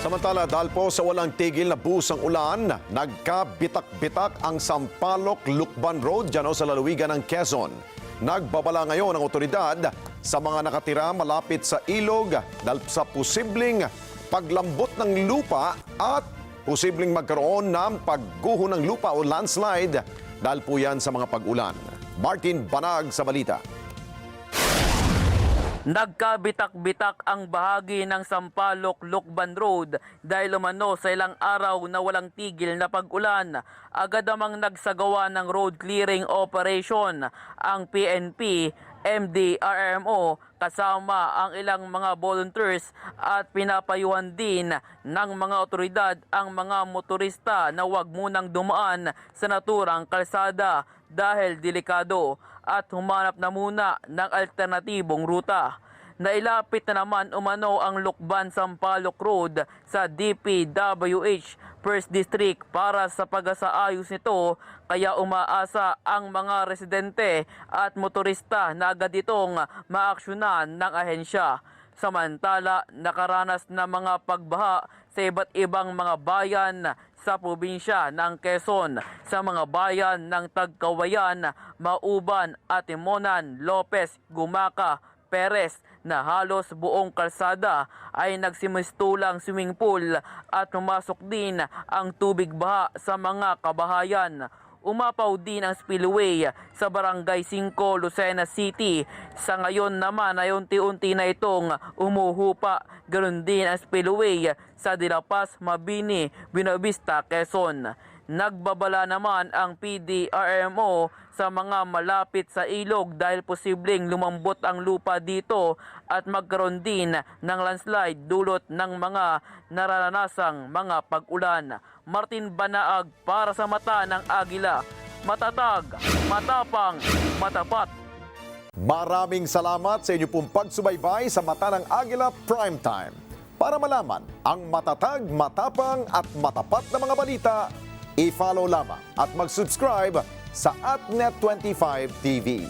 Samantala, dahil po sa walang tigil na busang ulan, nagkabitak-bitak ang Sampaloc-Lucban Road dyan sa lalawigan ng Quezon. Nagbabala ngayon ang otoridad sa mga nakatira malapit sa ilog dahil sa posibleng paglambot ng lupa at posibleng magkaroon ng pagguho ng lupa o landslide dahil po yan sa mga pag-ulan. Martin Banag sa balita. Nagkabitak-bitak ang bahagi ng Sampaloc-Lucban Road dahil umano sa ilang araw na walang tigil na pag-ulan. Agad namang nagsagawa ng road clearing operation ang PNP, MDRRMO kasama ang ilang mga volunteers at pinapayuhan din ng mga otoridad ang mga motorista na huwag munang dumaan sa naturang kalsada dahil delikado at humanap na muna ng alternatibong ruta. Nailapit na naman umano ang Lucban-Sampaloc Road sa DPWH 1st District para sa pag-asaayos nito, kaya umaasa ang mga residente at motorista na agad itong maaksyonan ng ahensya. Samantala, nakaranas na mga pagbaha sa iba't ibang mga bayan sa probinsya ng Quezon, sa mga bayan ng Tagkawayan, Mauban, Atimonan, Lopez, Gumaca, Perez na halos buong kalsada ay nagsimistulang swimming pool at pumasok din ang tubig baha sa mga kabahayan. Umapaw din ang spillway sa Barangay 5, Lucena City. Sa ngayon naman ay unti-unti na itong umuhupa. Ganoon din ang spillway sa De La Paz, Mabini, Buenavista, Quezon. Nagbabala naman ang PDRMO sa mga malapit sa ilog dahil posibleng lumambot ang lupa dito at magkaroon din ng landslide dulot ng mga naranasang mga pag-ulan. Martin Banaag para sa Mata ng Agila. Matatag, matapang, matapat. Maraming salamat sa inyo pong pagsubaybay sa Mata ng Agila Primetime. Para malaman ang matatag, matapang at matapat na mga balita, i-follow lamang at mag-subscribe sa @Net25 TV.